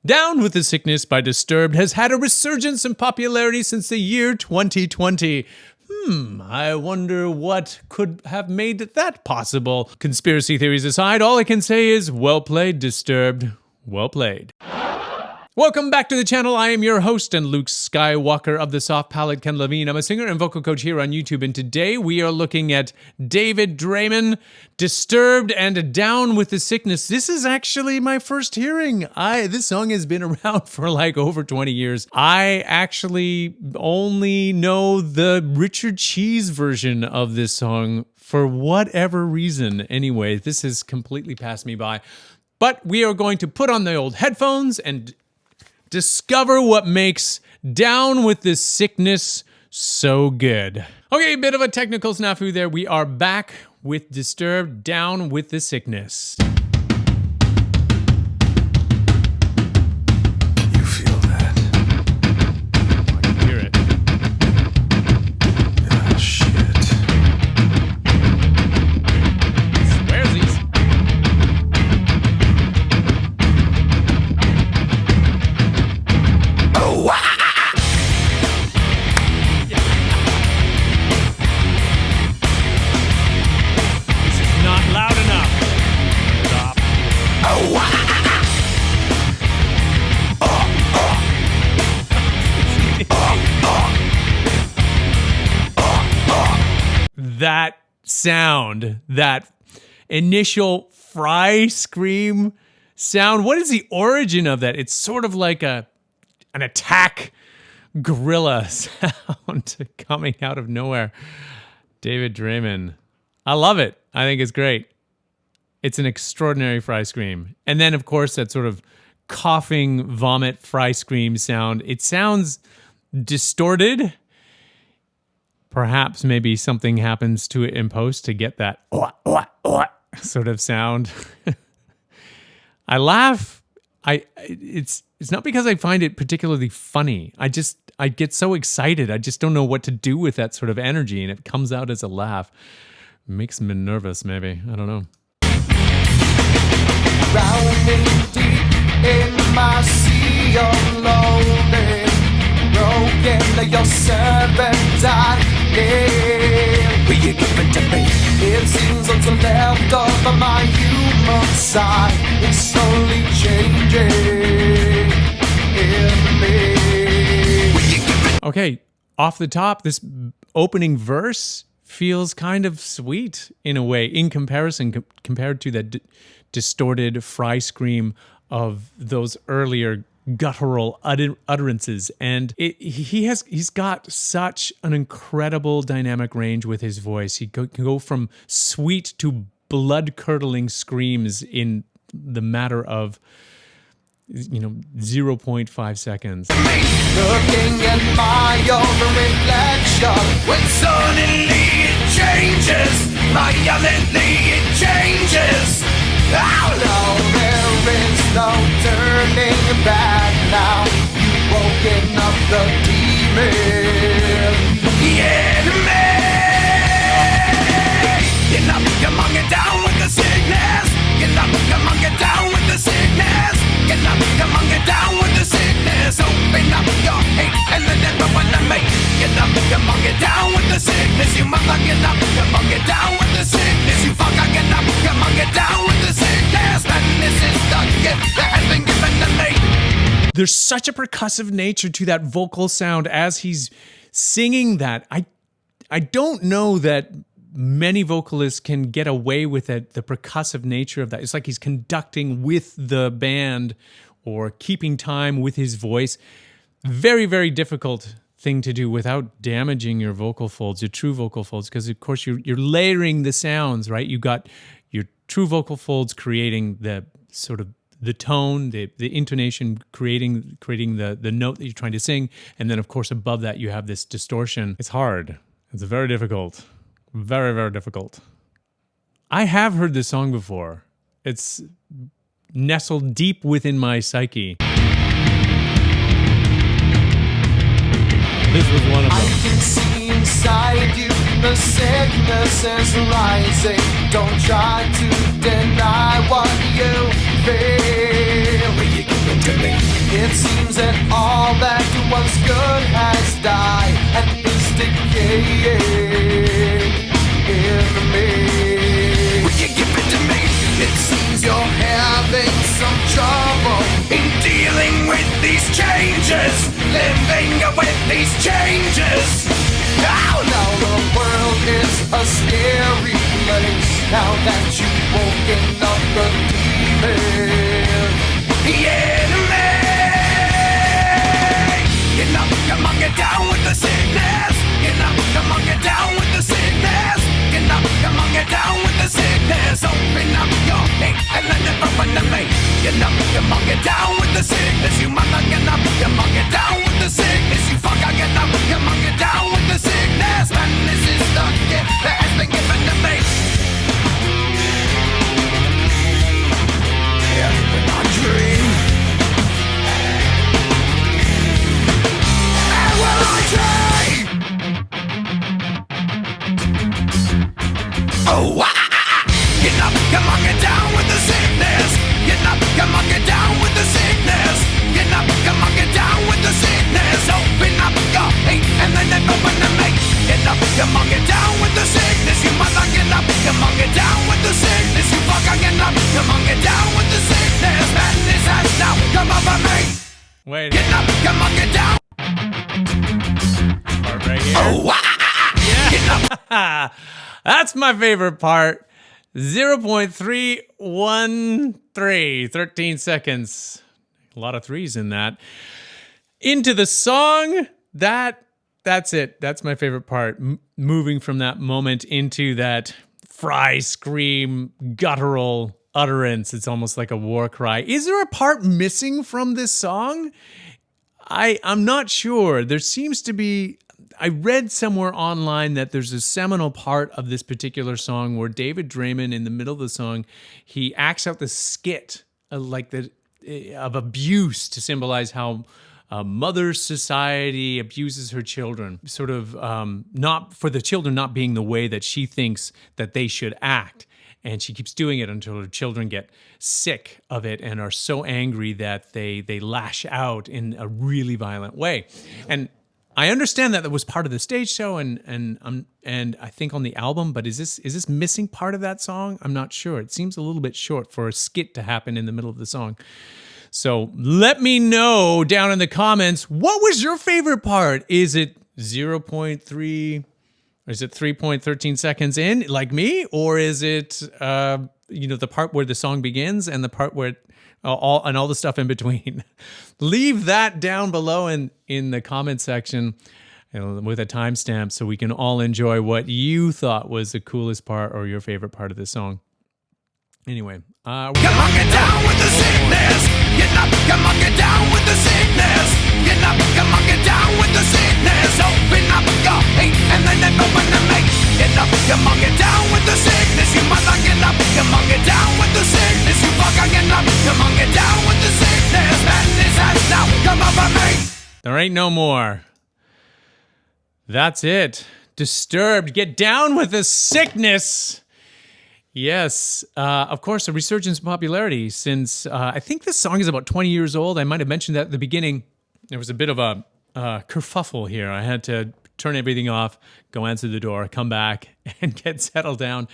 Down with the Sickness by Disturbed has had a resurgence in popularity since the year 2020. I wonder what could have made that possible. Conspiracy theories aside, all I can say is, well played, Disturbed. Well played. Welcome back to the channel. I am your host and Luke Skywalker of the Soft Palette, Ken Lavigne. I'm a singer and vocal coach here on YouTube, and today we are looking at David Draymond, Disturbed and Down with the Sickness. This is actually my first hearing. This song has been around for like over 20 years. I actually only know the Richard Cheese version of this song for whatever reason. Anyway, this has completely passed me by. But we are going to put on the old headphones and discover what makes Down with the Sickness so good. Okay, a bit of a technical snafu there. We are back with Disturbed, Down with the Sickness. You feel that? I can hear it. Ah, shit. Swearsies. Oh, ah! This is not loud enough. Stop. Oh, ah! That sound, that initial fry scream sound, what is the origin of that? It's sort of like an attack gorilla sound coming out of nowhere. David Draymond. I love it. I think it's great. It's an extraordinary fry scream. And then, of course, that sort of coughing vomit fry scream sound. It sounds distorted. Perhaps maybe something happens to it in post to get that sort of sound. I laugh. It's not because I find it particularly funny. I get so excited. I just don't know what to do with that sort of energy, and it comes out as a laugh. It makes me nervous, maybe. I don't know. Drowning deep in my sea of loneliness, broken, you're sad and dying. Will you give it to me? It seems what's left of my human side is slowly changing in me. Will you give it? Okay, off the top, this opening verse feels kind of sweet in a way, in comparison, compared to that distorted fry scream of those earlier guttural utterances. And he's got such an incredible dynamic range with his voice. He can go from sweet to blood-curdling screams in the matter of 0.5 seconds. Looking at my own reflection, when suddenly it changes, violently it changes. Oh no, there is no turning back now. You've woken up the demon. Yeah, me. Get up, come on, get down with the sickness. Get up, come on, get down with the sickness. Get up, come on, get down with the sickness. Open up your hate and let everyone to make. Get up, come on, get down with the sickness. You mother, get up, come on, get down with the sickness. You fucker, get up, come on, get down with the sickness. And this is the gift that has been given to me. There's such a percussive nature to that vocal sound as he's singing that. I don't know that many vocalists can get away with it, the percussive nature of that. It's like he's conducting with the band or keeping time with his voice. Very, very difficult thing to do without damaging your vocal folds, your true vocal folds, because of course you're layering the sounds, right? You got your true vocal folds creating the sort of the tone, the intonation, creating the note that you're trying to sing, and then of course above that you have this distortion. It's hard. It's very difficult. Very, very difficult. I have heard this song before. It's nestled deep within my psyche. This was one of them. I can see inside you, the sickness is rising. Don't try to deny what you feel. Will you give it to me? It seems that all that was good has died and is decaying in me. Will you give it to me? It seems you're having some trouble in dealing with these changes, living with these changes. Now the world is a scary place. Now that you've woken up the demon, the enemy. Get up, come on, get down with the sickness. Get up, come on, get down with the sickness. Get up, come on, get down with the sickness. Open up your hate and let it open to me. Get up, come on, get down with the sickness. You mother, get up, come on, get down with the sickness. You fucker, get up, come on, get down with the sickness. Man, this is the gift that has been given to me. Yeah, in my dream. And will I dream? Oh, get up, come on, get down with the sickness. Get up, come on, get down with the sickness. Get up, come on, get down with the sickness. Open up your hate and then it open to me. Get up, come on, get down with the sickness. You mother, get up, come on, get down with the sickness. You fucker, get up, come on, get down with the sickness. Madness has now come over me. Wait. Get up, come on, get down. Part right here. Oh, get up. That's my favorite part. 0.313, 13 seconds. A lot of threes in that. Into the song, that's it. That's my favorite part. Moving from that moment into that fry scream, guttural utterance. It's almost like a war cry. Is there a part missing from this song? I'm not sure. There seems to be... I read somewhere online that there's a seminal part of this particular song where David Draymond, in the middle of the song, he acts out the skit of abuse to symbolize how mother society abuses her children, sort of not for the children not being the way that she thinks that they should act. And she keeps doing it until her children get sick of it and are so angry that they lash out in a really violent way. And I understand that was part of the stage show and I think on the album, but is this missing part of that song? I'm not sure. It seems a little bit short for a skit to happen in the middle of the song. So let me know down in the comments, what was your favorite part? Is it 0.3 or is it 3.13 seconds in like me? Or is it the part where the song begins and the part where all the stuff in between? Leave that down below in the comment section with a timestamp so we can all enjoy what you thought was the coolest part or your favorite part of the song. Anyway, come on, get down with the sickness. Get up, come on, get down with the sickness. Get up, come on, get down with the sickness. Open up your hate and then it open to me. Get up, come on, get down with the sickness. You mother, get up, come on, get down with the sickness. You fucker, get up, come on, get down with the sickness. Madness has now come over me. There ain't no more. That's it. Disturbed. Get down with the sickness. Yes, of course, a resurgence in popularity since I think this song is about 20 years old. I might have mentioned that at the beginning. There was a bit of a kerfuffle here. I had to turn everything off, go answer the door, come back, and get settled down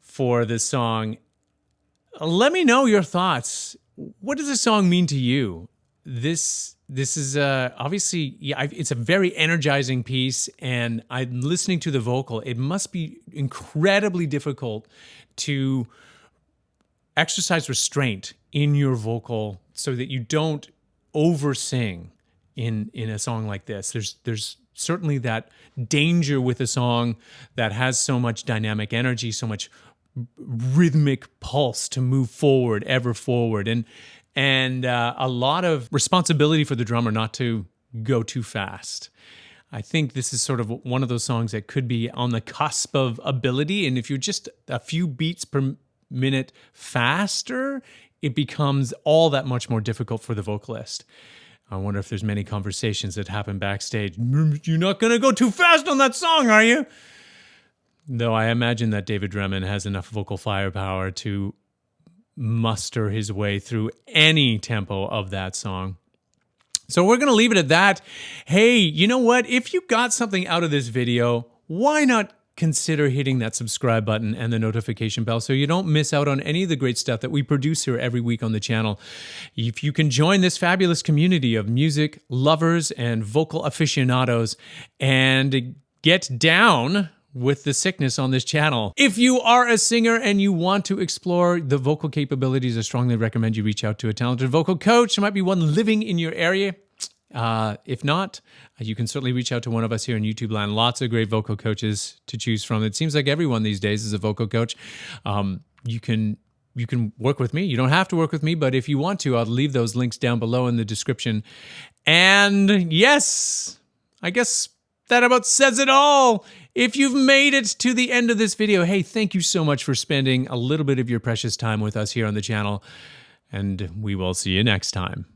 for this song. Let me know your thoughts. What does this song mean to you? This is obviously, it's a very energizing piece, and I'm listening to the vocal. It must be incredibly difficult to exercise restraint in your vocal so that you don't over-sing in a song like this. There's certainly that danger with a song that has so much dynamic energy, so much rhythmic pulse to move forward, ever forward, and a lot of responsibility for the drummer not to go too fast. I think this is sort of one of those songs that could be on the cusp of ability, and if you're just a few beats per minute faster, it becomes all that much more difficult for the vocalist. I wonder if there's many conversations that happen backstage. You're not going to go too fast on that song, are you? Though I imagine that David Draymond has enough vocal firepower to muster his way through any tempo of that song. So we're going to leave it at that. Hey, you know what? If you got something out of this video, why not consider hitting that subscribe button and the notification bell so you don't miss out on any of the great stuff that we produce here every week on the channel. If you can join this fabulous community of music lovers and vocal aficionados and get down with the sickness on this channel. If you are a singer and you want to explore the vocal capabilities, I strongly recommend you reach out to a talented vocal coach. There might be one living in your area. If not, you can certainly reach out to one of us here in YouTube land. Lots of great vocal coaches to choose from. It seems like everyone these days is a vocal coach. You can work with me. You don't have to work with me, but if you want to, I'll leave those links down below in the description. And yes, I guess that about says it all. If you've made it to the end of this video, hey, thank you so much for spending a little bit of your precious time with us here on the channel. And we will see you next time.